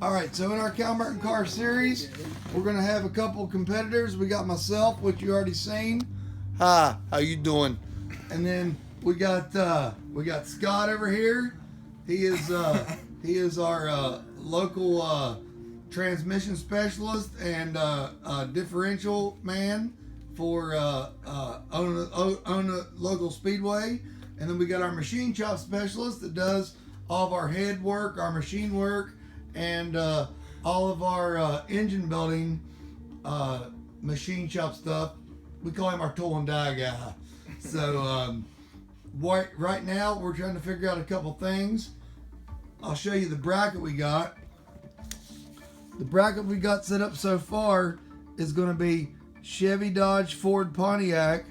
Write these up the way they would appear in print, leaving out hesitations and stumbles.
Alright, so in our Cal Merton Car Series, we're going to have a couple competitors. We got myself, which you already seen. Hi, how you doing? And then we got Scott over here. He is our local transmission specialist and differential man for own a local speedway. And then we got our machine shop specialist that does all of our head work, our machine work, and all of our engine building machine shop stuff. We call him our tool and die guy. So right now we're trying to figure out a couple things. I'll show you the bracket we got. The bracket we got set up so far is going to be Chevy, Dodge, Ford, Pontiac.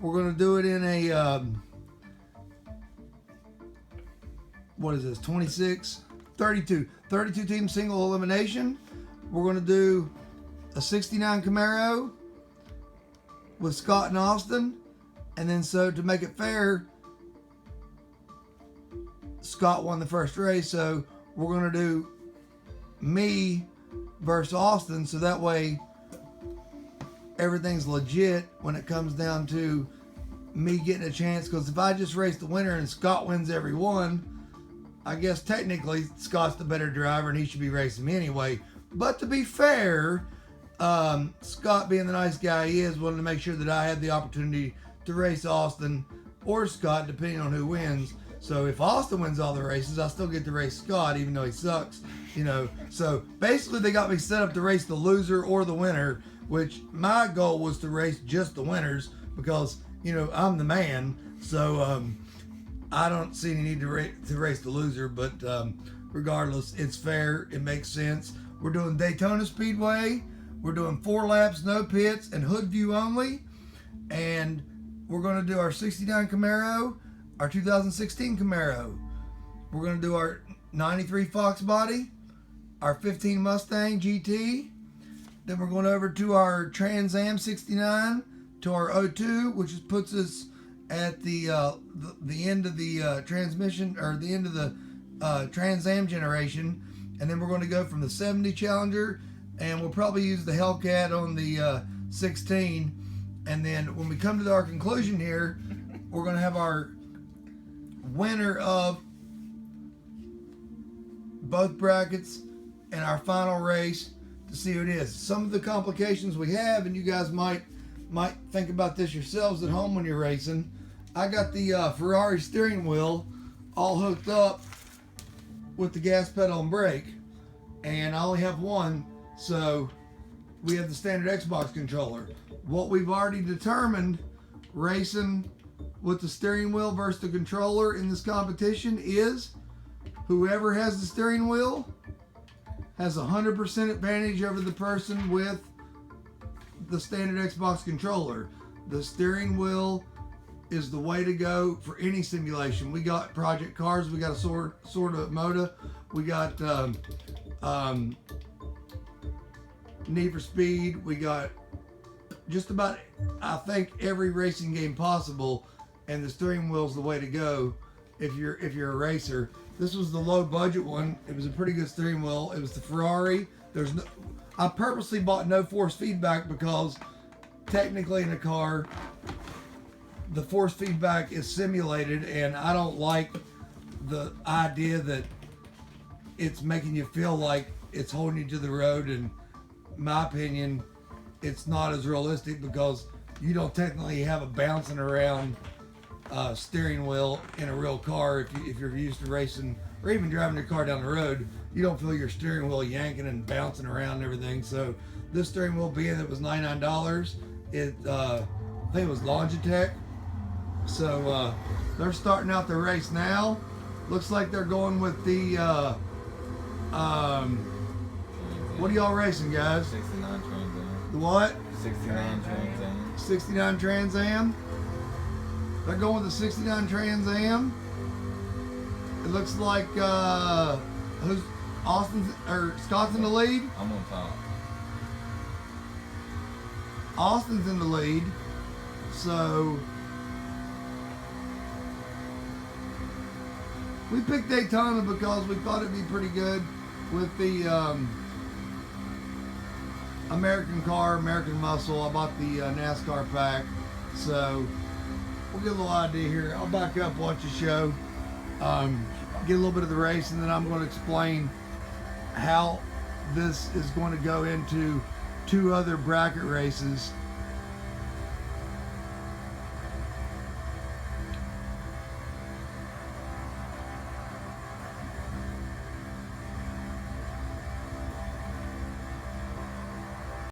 We're going to do it in a what is this, 32 team single elimination. We're going to do a 69 Camaro with Scott and Austin, and then so to make it fair, Scott won the first race, so we're going to do me versus Austin, so that way everything's legit when it comes down to me getting a chance. Because if I just race the winner and Scott wins every one, I guess technically Scott's the better driver and he should be racing me anyway. But to be fair, Scott, being the nice guy he is, wanted to make sure that I had the opportunity to race Austin or Scott, depending on who wins. So if Austin wins all the races, I still get to race Scott, even though he sucks, you know. So basically they got me set up to race the loser or the winner, which my goal was to race just the winners because, you know, I'm the man. So I don't see any need to race the loser, but regardless, it's fair. It makes sense. We're doing Daytona Speedway. We're doing 4 laps, no pits, and hood view only. And we're going to do our 69 Camaro, our 2016 Camaro. We're going to do our 93 Fox body, our 15 Mustang GT. Then we're going over to our Trans Am 69, to our 02, which puts us at the end of the transmission, or the end of the Trans Am generation. And then we're going to go from the 70 Challenger, and we'll probably use the Hellcat on the 16. And then when we come to our conclusion here, we're going to have our winner of both brackets and our final race to see who it is. Some of the complications we have, and you guys might think about this yourselves at home when you're racing. I got the Ferrari steering wheel all hooked up with the gas pedal and brake, and I only have one, so we have the standard Xbox controller. What we've already determined racing with the steering wheel versus the controller in this competition is whoever has the steering wheel has 100% advantage over the person with the standard Xbox controller. The steering wheel is the way to go for any simulation. We got Project Cars, we got a sort of Moda, we got Need for Speed, we got just about, I think, every racing game possible, and the steering wheel's the way to go if you're a racer. This was the low budget one. It was a pretty good steering wheel. It was the Ferrari. I purposely bought no force feedback because technically in a car, the force feedback is simulated, and I don't like the idea that it's making you feel like it's holding you to the road. And in my opinion, it's not as realistic because you don't technically have a bouncing around steering wheel in a real car. If you're used to racing or even driving your car down the road, you don't feel your steering wheel yanking and bouncing around and everything. So this steering wheel, being that it was $99, I think it was Longitech. So they're starting out the race now. Looks like they're going with the what are y'all racing, guys? 69 Trans Am. The what? 69 Trans Am. 69 Trans Am. They're going with the 69 Trans Am. It looks like who's Austin's or Scott's in the lead. I'm on top. Austin's in the lead. So we picked Daytona because we thought it'd be pretty good with the American car, American muscle. I bought the NASCAR pack, so we'll get a little idea here. I'll back up, watch the show, get a little bit of the race, and then I'm going to explain how this is going to go into 2 other bracket races